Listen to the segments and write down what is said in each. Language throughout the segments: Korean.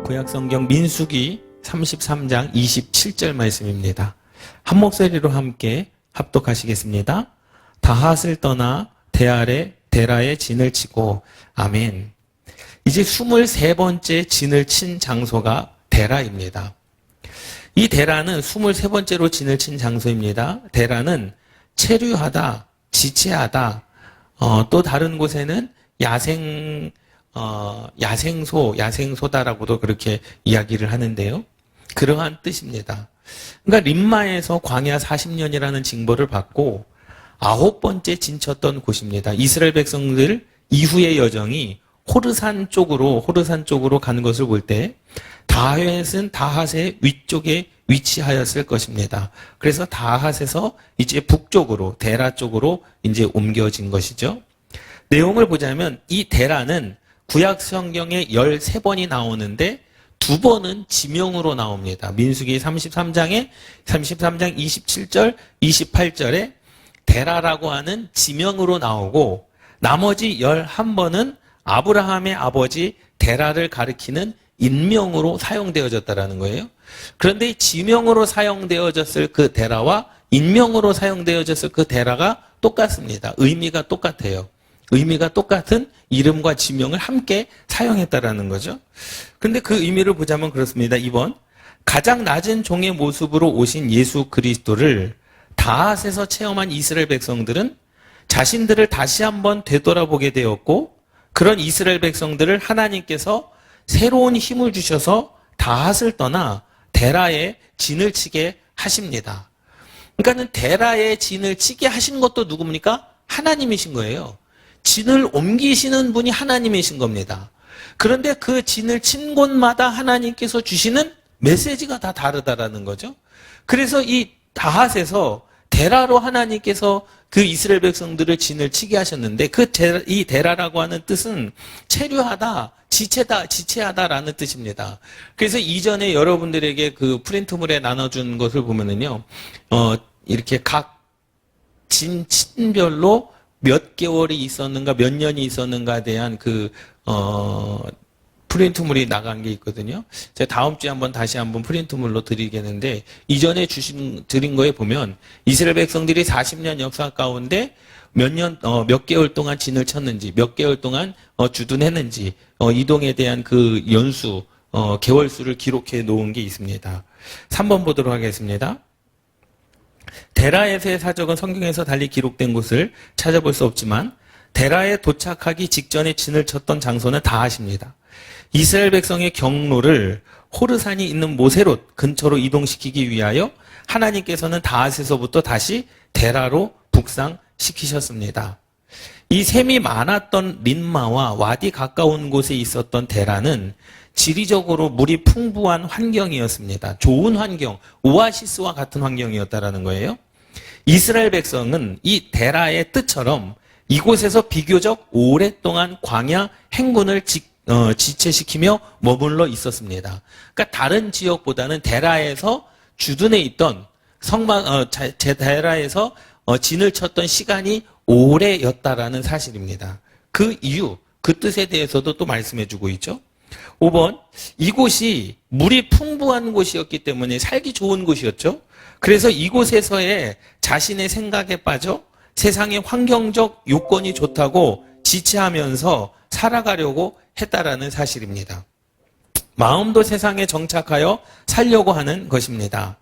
구약성경 민수기 33장 27절 말씀입니다. 한 목소리로 함께 합독하시겠습니다. 다핫을 떠나 데라에 진을 치고 아멘. 이제 23번째 진을 친 장소가 데라입니다. 이 데라는 23번째로 진을 친 장소입니다. 데라는 체류하다, 지체하다, 또 다른 곳에는 야생소다라고도 그렇게 이야기를 하는데요. 그러한 뜻입니다. 그러니까 림마에서 광야 40년이라는 징벌을 받고 9번째 진쳤던 곳입니다. 이스라엘 백성들 이후의 여정이 호르산 쪽으로 가는 것을 볼 때 다핫은 다핫의 위쪽에 위치하였을 것입니다. 그래서 다핫에서 이제 북쪽으로 데라 쪽으로 이제 옮겨진 것이죠. 내용을 보자면 이 데라는 구약 성경에 13번이 나오는데 2번은 지명으로 나옵니다. 민수기 33장 27절, 28절에 데라라고 하는 지명으로 나오고 나머지 11번은 아브라함의 아버지 데라를 가리키는 인명으로 사용되어졌다라는 거예요. 그런데 지명으로 사용되어졌을 그 데라와 인명으로 사용되어졌을 그 데라가 똑같습니다. 의미가 똑같아요. 의미가 똑같은 이름과 지명을 함께 사용했다라는 거죠. 그런데 그 의미를 보자면 그렇습니다. 2번, 가장 낮은 종의 모습으로 오신 예수 그리스도를 다핫에서 체험한 이스라엘 백성들은 자신들을 다시 한번 되돌아보게 되었고 그런 이스라엘 백성들을 하나님께서 새로운 힘을 주셔서 다핫을 떠나 데라에 진을 치게 하십니다. 그러니까는 데라에 진을 치게 하신 것도 누굽니까? 하나님이신 거예요. 진을 옮기시는 분이 하나님이신 겁니다. 그런데 그 진을 친 곳마다 하나님께서 주시는 메시지가 다 다르다라는 거죠. 그래서 이 다핫에서 데라로 하나님께서 그 이스라엘 백성들을 진을 치게 하셨는데 이 데라라고 하는 뜻은 체류하다, 지체하다라는 뜻입니다. 그래서 이전에 여러분들에게 그 프린트물에 나눠준 것을 보면은요, 이렇게 각 진친별로 몇 개월이 있었는가, 몇 년이 있었는가에 대한 프린트물이 나간 게 있거든요. 제가 다음 주에 다시 한번 프린트물로 드리겠는데, 이전에 드린 거에 보면, 이스라엘 백성들이 40년 역사 가운데 몇 개월 동안 진을 쳤는지, 몇 개월 동안 주둔했는지, 이동에 대한 그 연수, 개월수를 기록해 놓은 게 있습니다. 3번 보도록 하겠습니다. 데라에서의 사적은 성경에서 달리 기록된 곳을 찾아볼 수 없지만 데라에 도착하기 직전에 진을 쳤던 장소는 다핫입니다. 이스라엘 백성의 경로를 호르산이 있는 모세롯 근처로 이동시키기 위하여 하나님께서는 다핫에서부터 다시 데라로 북상시키셨습니다. 이 샘이 많았던 림마와 와디 가까운 곳에 있었던 데라는 지리적으로 물이 풍부한 환경이었습니다. 좋은 환경, 오아시스와 같은 환경이었다라는 거예요. 이스라엘 백성은 이 데라의 뜻처럼 이곳에서 비교적 오랫동안 광야 행군을 지체시키며 머물러 있었습니다. 그러니까 다른 지역보다는 데라에서 주둔해 있던 데라에서 진을 쳤던 시간이 오래였다라는 사실입니다. 그 이유, 그 뜻에 대해서도 또 말씀해 주고 있죠. 5번, 이곳이 물이 풍부한 곳이었기 때문에 살기 좋은 곳이었죠. 그래서 이곳에서의 자신의 생각에 빠져 세상의 환경적 요건이 좋다고 지체하면서 살아가려고 했다라는 사실입니다. 마음도 세상에 정착하여 살려고 하는 것입니다.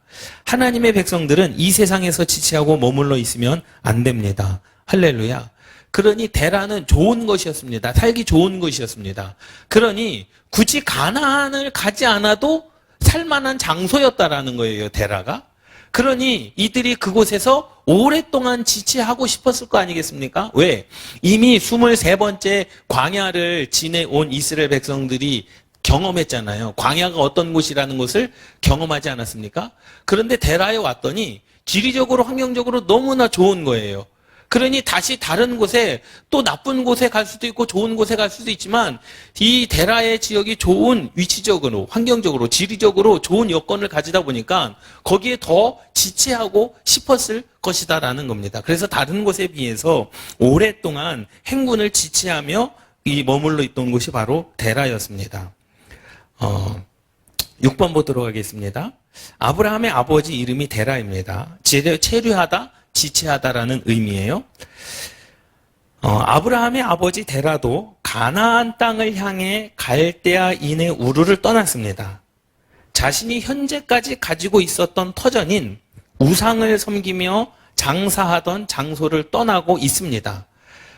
하나님의 백성들은 이 세상에서 지체하고 머물러 있으면 안 됩니다. 할렐루야. 그러니 데라는 좋은 것이었습니다. 살기 좋은 것이었습니다. 그러니 굳이 가나안을 가지 않아도 살만한 장소였다라는 거예요, 데라가. 그러니 이들이 그곳에서 오랫동안 지체하고 싶었을 거 아니겠습니까? 왜? 이미 23번째 광야를 지내온 이스라엘 백성들이 경험했잖아요. 광야가 어떤 곳이라는 것을 경험하지 않았습니까? 그런데 데라에 왔더니 지리적으로 환경적으로 너무나 좋은 거예요. 그러니 다시 다른 곳에 또 나쁜 곳에 갈 수도 있고 좋은 곳에 갈 수도 있지만 이 데라의 지역이 좋은 위치적으로 환경적으로 지리적으로 좋은 여건을 가지다 보니까 거기에 더 지체하고 싶었을 것이다라는 겁니다. 그래서 다른 곳에 비해서 오랫동안 행군을 지체하며 이 머물러 있던 곳이 바로 데라였습니다. 6번 보도록 하겠습니다. 아브라함의 아버지 이름이 데라입니다. 체류하다, 지체하다라는 의미예요. 아브라함의 아버지 데라도 가나안 땅을 향해 갈대아인의 우르를 떠났습니다. 자신이 현재까지 가지고 있었던 터전인 우상을 섬기며 장사하던 장소를 떠나고 있습니다.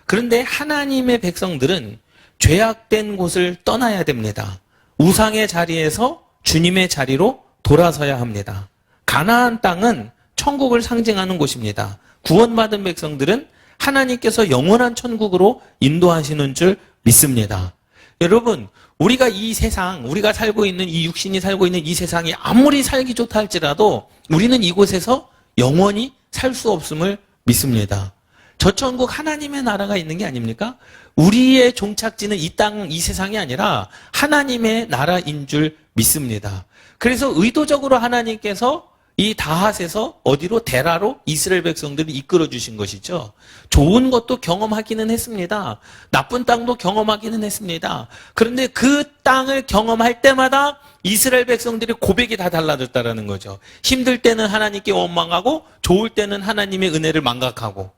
그런데 하나님의 백성들은 죄악된 곳을 떠나야 됩니다. 우상의 자리에서 주님의 자리로 돌아서야 합니다. 가나안 땅은 천국을 상징하는 곳입니다. 구원받은 백성들은 하나님께서 영원한 천국으로 인도하시는 줄 믿습니다. 여러분, 우리가 이 세상, 우리가 살고 있는 이 육신이 살고 있는 이 세상이 아무리 살기 좋다 할지라도 우리는 이곳에서 영원히 살 수 없음을 믿습니다. 저 천국 하나님의 나라가 있는 게 아닙니까? 우리의 종착지는 이 땅, 이 세상이 아니라 하나님의 나라인 줄 믿습니다. 그래서 의도적으로 하나님께서 이 다핫에서 어디로 데라로 이스라엘 백성들을 이끌어 주신 것이죠. 좋은 것도 경험하기는 했습니다. 나쁜 땅도 경험하기는 했습니다. 그런데 그 땅을 경험할 때마다 이스라엘 백성들의 고백이 다 달라졌다라는 거죠. 힘들 때는 하나님께 원망하고 좋을 때는 하나님의 은혜를 망각하고,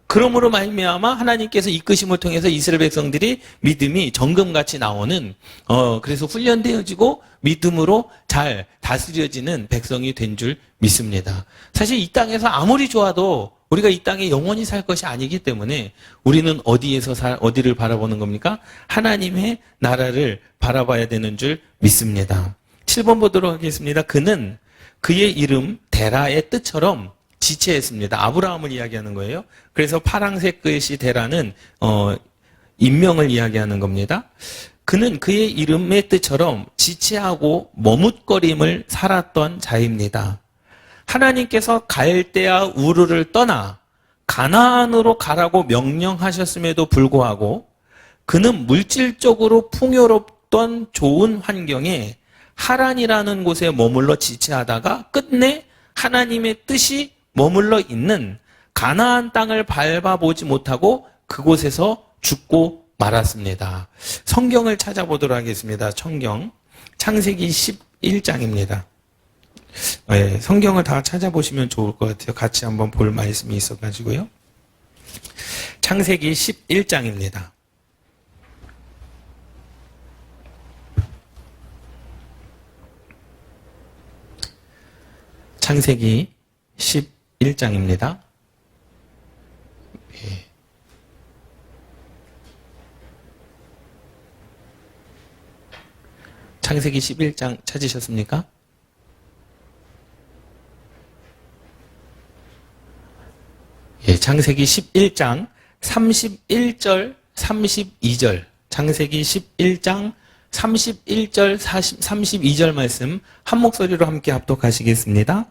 그러므로 말미암아 하나님께서 이끄심을 통해서 이스라엘 백성들이 믿음이 정금같이 나오는 그래서 훈련되어지고 믿음으로 잘 다스려지는 백성이 된 줄 믿습니다. 사실 이 땅에서 아무리 좋아도 우리가 이 땅에 영원히 살 것이 아니기 때문에 우리는 어디를 바라보는 겁니까? 하나님의 나라를 바라봐야 되는 줄 믿습니다. 7번 보도록 하겠습니다. 그는 그의 이름 데라의 뜻처럼 지체했습니다. 아브라함을 이야기하는 거예요. 그래서 파랑색 글씨 데라는 인명을 이야기하는 겁니다. 그는 그의 이름의 뜻처럼 지체하고 머뭇거림을 살았던 자입니다. 하나님께서 갈대아 우르를 떠나 가나안으로 가라고 명령하셨음에도 불구하고 그는 물질적으로 풍요롭던 좋은 환경에 하란이라는 곳에 머물러 지체하다가 끝내 하나님의 뜻이 머물러 있는 가나안 땅을 밟아보지 못하고 그곳에서 죽고 말았습니다. 성경을 찾아보도록 하겠습니다. 성경 창세기 11장입니다. 네, 성경을 다 찾아보시면 좋을 것 같아요. 같이 한번 볼 말씀이 있어가지고요. 창세기 11장입니다. 창세기 11장입니다. 예. 창세기 11장 찾으셨습니까? 예, 창세기 11장 31절, 32절. 창세기 11장 31절, 32절 말씀 한 목소리로 함께 합독하시겠습니다.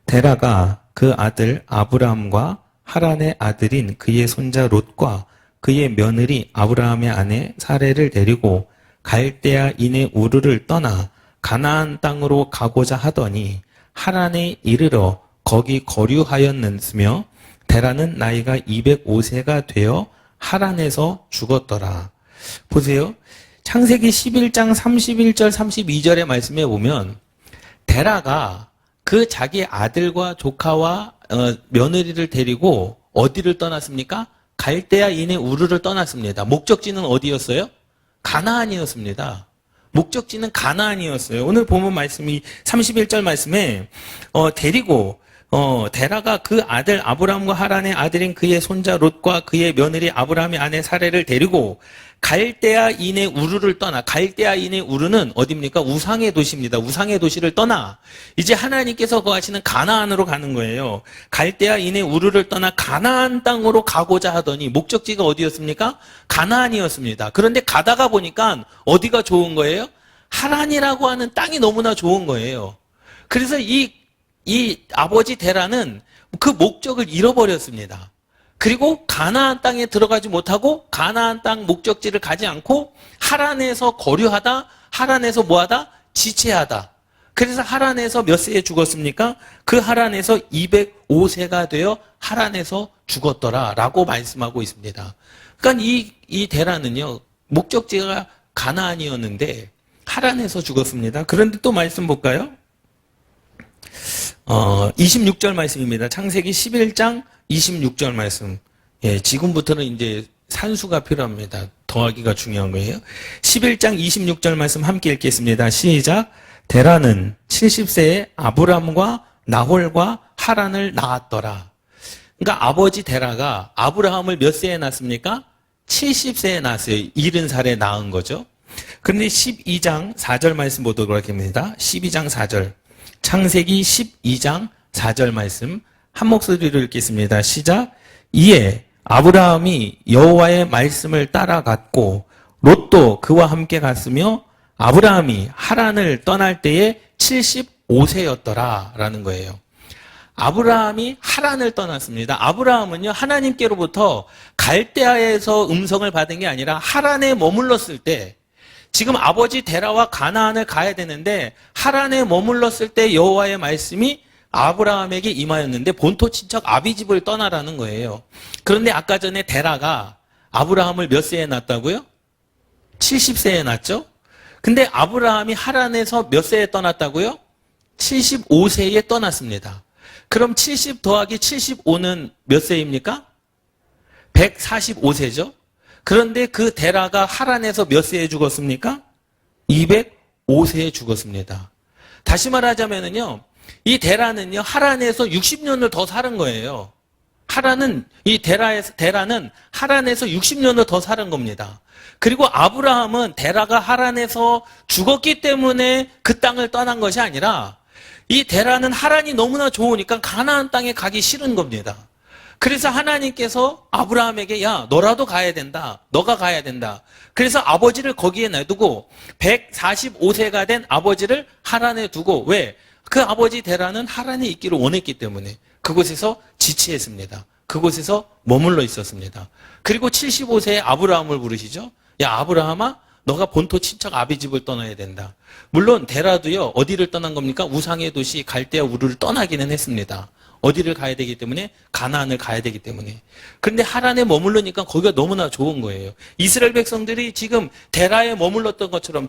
데라가 그 아들 아브라함과 하란의 아들인 그의 손자 롯과 그의 며느리 아브라함의 아내 사레를 데리고 갈대아인의 우르를 떠나 가나안 땅으로 가고자 하더니 하란에 이르러 거기 거류하였으며 데라는 나이가 205세가 되어 하란에서 죽었더라. 보세요. 창세기 11장 31절 32절의 말씀에 보면 데라가 그 자기 아들과 조카와 며느리를 데리고 어디를 떠났습니까? 갈대아인의 우르를 떠났습니다. 목적지는 어디였어요? 가나안이었습니다. 목적지는 가나안이었어요. 오늘 보면 말씀이 31절 말씀에 데리고 데라가 그 아들 아브라함과 하란의 아들인 그의 손자 롯과 그의 며느리 아브라함의 아내 사레를 데리고 갈대아인의 우르를 떠나, 갈대아인의 우르는 어디입니까? 우상의 도시입니다. 우상의 도시를 떠나 이제 하나님께서 거하시는 가나안으로 가는 거예요. 갈대아인의 우르를 떠나 가나안 땅으로 가고자 하더니 목적지가 어디였습니까? 가나안이었습니다. 그런데 가다가 보니까 어디가 좋은 거예요? 하란이라고 하는 땅이 너무나 좋은 거예요. 그래서 이 아버지 데라는 그 목적을 잃어버렸습니다. 그리고 가나안 땅에 들어가지 못하고 가나안 땅 목적지를 가지 않고 하란에서 거류하다, 하란에서 뭐하다? 지체하다. 그래서 하란에서 몇 세에 죽었습니까? 그 하란에서 205세가 되어 하란에서 죽었더라라고 말씀하고 있습니다. 그러니까 이 데라는요, 목적지가 가나안이었는데 하란에서 죽었습니다. 그런데 또 말씀 볼까요? 26절 말씀입니다. 창세기 11장 26절 말씀. 예, 지금부터는 이제 산수가 필요합니다. 더하기가 중요한 거예요. 11장 26절 말씀 함께 읽겠습니다. 시작. 데라는 70세에 아브람과 나홀과 하란을 낳았더라. 그러니까 아버지 데라가 아브라함을 몇 세에 낳습니까? 70세에 낳았어요. 70살에 낳은 거죠. 그런데 12장 4절 말씀 보도록 하겠습니다. 12장 4절. 창세기 12장 4절 말씀 한 목소리로 읽겠습니다. 시작. 이에 아브라함이 여호와의 말씀을 따라갔고 롯도 그와 함께 갔으며 아브라함이 하란을 떠날 때에 75세였더라 라는 거예요. 아브라함이 하란을 떠났습니다. 아브라함은요, 하나님께로부터 갈대아에서 음성을 받은 게 아니라 하란에 머물렀을 때, 지금 아버지 데라와 가나안을 가야 되는데 하란에 머물렀을 때 여호와의 말씀이 아브라함에게 임하였는데 본토 친척 아비집을 떠나라는 거예요. 그런데 아까 전에 데라가 아브라함을 몇 세에 낳았다고요? 70세에 낳았죠? 근데 아브라함이 하란에서 몇 세에 떠났다고요? 75세에 떠났습니다. 그럼 70 더하기 75는 몇 세입니까? 145세죠? 그런데 그 데라가 하란에서 몇 세에 죽었습니까? 205세에 죽었습니다. 다시 말하자면요, 이 데라는요, 하란에서 60년을 더 사는 거예요. 데라는 하란에서 60년을 더 사는 겁니다. 그리고 아브라함은 데라가 하란에서 죽었기 때문에 그 땅을 떠난 것이 아니라 이 데라는 하란이 너무나 좋으니까 가나안 땅에 가기 싫은 겁니다. 그래서 하나님께서 아브라함에게 야, 너라도 가야 된다. 너가 가야 된다. 그래서 아버지를 거기에 놔두고 145세가 된 아버지를 하란에 두고, 왜? 그 아버지 데라는 하란에 있기를 원했기 때문에 그곳에서 지치했습니다. 그곳에서 머물러 있었습니다. 그리고 75세에 아브라함을 부르시죠. 야, 아브라함아, 너가 본토 친척 아비집을 떠나야 된다. 물론 데라도요, 어디를 떠난 겁니까? 우상의 도시 갈대아 우르를 떠나기는 했습니다. 어디를 가야 되기 때문에? 가나안을 가야 되기 때문에. 그런데 하란에 머물르니까 거기가 너무나 좋은 거예요. 이스라엘 백성들이 지금 데라에 머물렀던 것처럼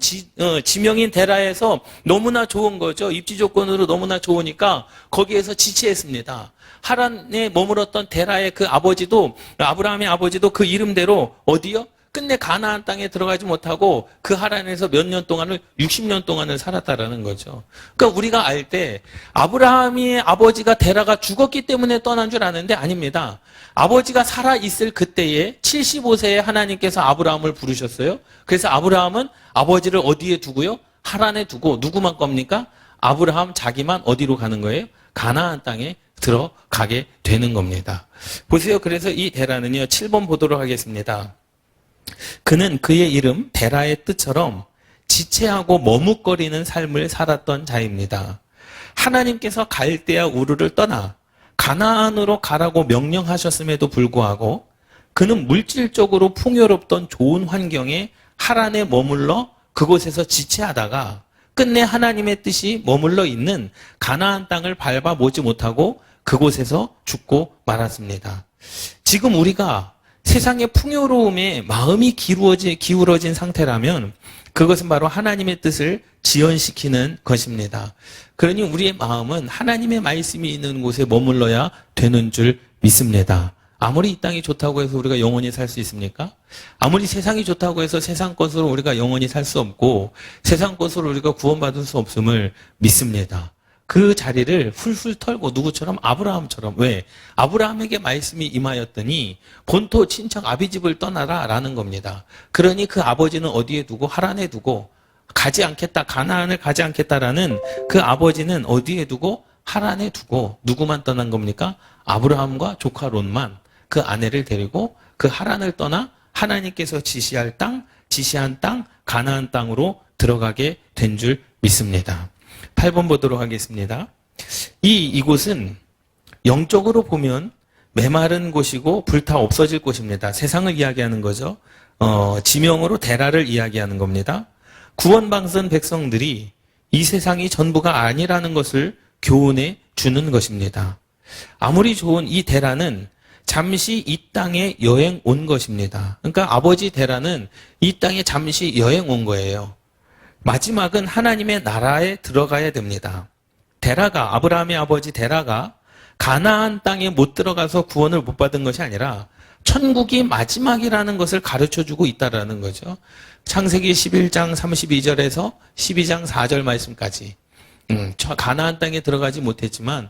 지명인 데라에서 너무나 좋은 거죠. 입지 조건으로 너무나 좋으니까 거기에서 지체했습니다. 하란에 머물렀던 데라의 그 아버지도, 아브라함의 아버지도 그 이름대로 어디요? 끝내 가나안 땅에 들어가지 못하고 그 하란에서 몇 년 동안을 60년 동안을 살았다라는 거죠. 그러니까 우리가 알 때 아브라함의 아버지가 데라가 죽었기 때문에 떠난 줄 아는데 아닙니다. 아버지가 살아 있을 그때에 75세에 하나님께서 아브라함을 부르셨어요. 그래서 아브라함은 아버지를 어디에 두고요? 하란에 두고 누구만 겁니까? 아브라함 자기만 어디로 가는 거예요? 가나안 땅에 들어가게 되는 겁니다. 보세요. 그래서 이 데라는요, 7번 보도록 하겠습니다. 그는 그의 이름 데라의 뜻처럼 지체하고 머뭇거리는 삶을 살았던 자입니다. 하나님께서 갈대아 우르를 떠나 가나안으로 가라고 명령하셨음에도 불구하고 그는 물질적으로 풍요롭던 좋은 환경에 하란에 머물러 그곳에서 지체하다가 끝내 하나님의 뜻이 머물러 있는 가나안 땅을 밟아보지 못하고 그곳에서 죽고 말았습니다. 지금 우리가 세상의 풍요로움에 마음이 기울어진 상태라면 그것은 바로 하나님의 뜻을 지연시키는 것입니다. 그러니 우리의 마음은 하나님의 말씀이 있는 곳에 머물러야 되는 줄 믿습니다. 아무리 이 땅이 좋다고 해서 우리가 영원히 살 수 있습니까? 아무리 세상이 좋다고 해서 세상 것으로 우리가 영원히 살 수 없고 세상 것으로 우리가 구원받을 수 없음을 믿습니다. 그 자리를 훌훌 털고 누구처럼? 아브라함처럼. 왜? 아브라함에게 말씀이 임하였더니 본토 친척 아비집을 떠나라 라는 겁니다. 그러니 그 아버지는 어디에 두고? 하란에 두고 가지 않겠다, 가나안을 가지 않겠다라는 그 아버지는 어디에 두고? 하란에 두고 누구만 떠난 겁니까? 아브라함과 조카 롯만 그 아내를 데리고 그 하란을 떠나 하나님께서 지시한 땅 가나안 땅으로 들어가게 된 줄 믿습니다. 8번 보도록 하겠습니다. 이곳은 영적으로 보면 메마른 곳이고 불타 없어질 곳입니다. 세상을 이야기하는 거죠. 지명으로 데라를 이야기하는 겁니다. 구원받은 백성들이 이 세상이 전부가 아니라는 것을 교훈해 주는 것입니다. 아무리 좋은 이 데라는 잠시 이 땅에 여행 온 것입니다. 그러니까 아버지 데라는 이 땅에 잠시 여행 온 거예요. 마지막은 하나님의 나라에 들어가야 됩니다. 데라가, 아브라함의 아버지 데라가 가나안 땅에 못 들어가서 구원을 못 받은 것이 아니라 천국이 마지막이라는 것을 가르쳐주고 있다라는 거죠. 창세기 11장 32절에서 12장 4절 말씀까지 가나안 땅에 들어가지 못했지만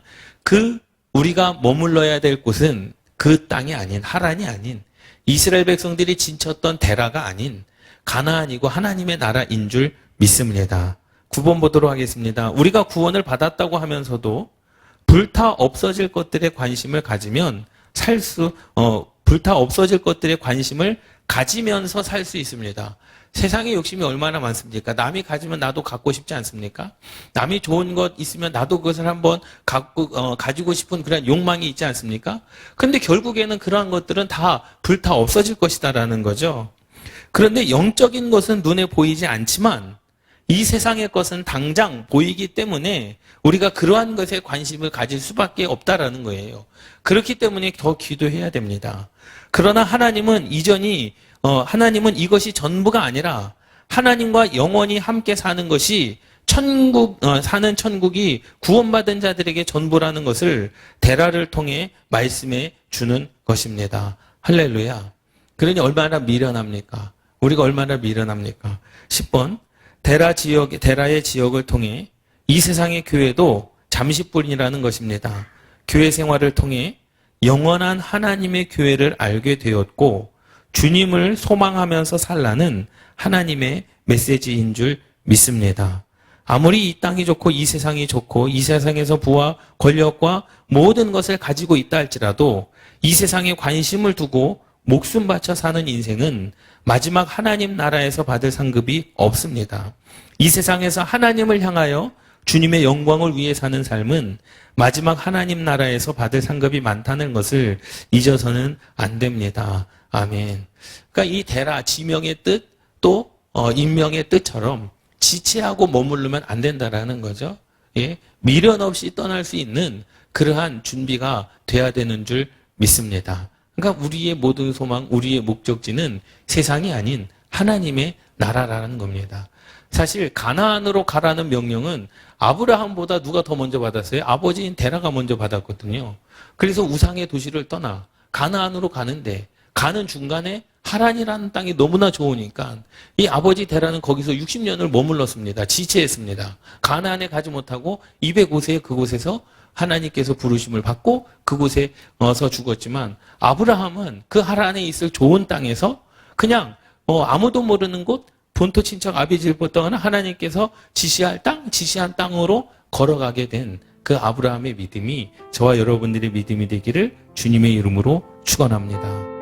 우리가 머물러야 될 곳은 그 땅이 아닌, 하란이 아닌, 이스라엘 백성들이 진쳤던 데라가 아닌 가나안이고 하나님의 나라인 줄 믿습니다. 9번 보도록 하겠습니다. 우리가 구원을 받았다고 하면서도 불타 없어질 것들에 관심을 가지면 불타 없어질 것들에 관심을 가지면서 살 수 있습니다. 세상에 욕심이 얼마나 많습니까? 남이 가지면 나도 갖고 싶지 않습니까? 남이 좋은 것 있으면 나도 그것을 한번 가지고 싶은 그런 욕망이 있지 않습니까? 근데 결국에는 그러한 것들은 다 불타 없어질 것이다라는 거죠. 그런데 영적인 것은 눈에 보이지 않지만 이 세상의 것은 당장 보이기 때문에 우리가 그러한 것에 관심을 가질 수밖에 없다라는 거예요. 그렇기 때문에 더 기도해야 됩니다. 그러나 하나님은 하나님은 이것이 전부가 아니라 하나님과 영원히 함께 사는 것이 사는 천국이 구원받은 자들에게 전부라는 것을 데라를 통해 말씀해 주는 것입니다. 할렐루야. 그러니 얼마나 미련합니까? 우리가 얼마나 미련합니까? 10번. 데라의 지역을 통해 이 세상의 교회도 잠시뿐이라는 것입니다. 교회 생활을 통해 영원한 하나님의 교회를 알게 되었고 주님을 소망하면서 살라는 하나님의 메시지인 줄 믿습니다. 아무리 이 땅이 좋고 이 세상이 좋고 이 세상에서 부와 권력과 모든 것을 가지고 있다 할지라도 이 세상에 관심을 두고 목숨 바쳐 사는 인생은 마지막 하나님 나라에서 받을 상급이 없습니다. 이 세상에서 하나님을 향하여 주님의 영광을 위해 사는 삶은 마지막 하나님 나라에서 받을 상급이 많다는 것을 잊어서는 안 됩니다. 아멘. 그러니까 이 데라, 지명의 뜻, 또 인명의 뜻처럼 지체하고 머무르면 안 된다라는 거죠. 예? 미련 없이 떠날 수 있는 그러한 준비가 돼야 되는 줄 믿습니다. 그러니까 우리의 모든 소망, 우리의 목적지는 세상이 아닌 하나님의 나라라는 겁니다. 사실 가나안으로 가라는 명령은 아브라함보다 누가 더 먼저 받았어요? 아버지인 데라가 먼저 받았거든요. 그래서 우상의 도시를 떠나 가나안으로 가는데 가는 중간에 하란이라는 땅이 너무나 좋으니까 이 아버지 데라는 거기서 60년을 머물렀습니다. 지체했습니다. 가나안에 가지 못하고 205세에 그곳에서 하나님께서 부르심을 받고 그곳에 와서 죽었지만 아브라함은 그 하란에 있을 좋은 땅에서 그냥 아무도 모르는 곳 본토 친척 아비집부터 하나님께서 지시한 땅으로 걸어가게 된 그 아브라함의 믿음이 저와 여러분들의 믿음이 되기를 주님의 이름으로 축원합니다.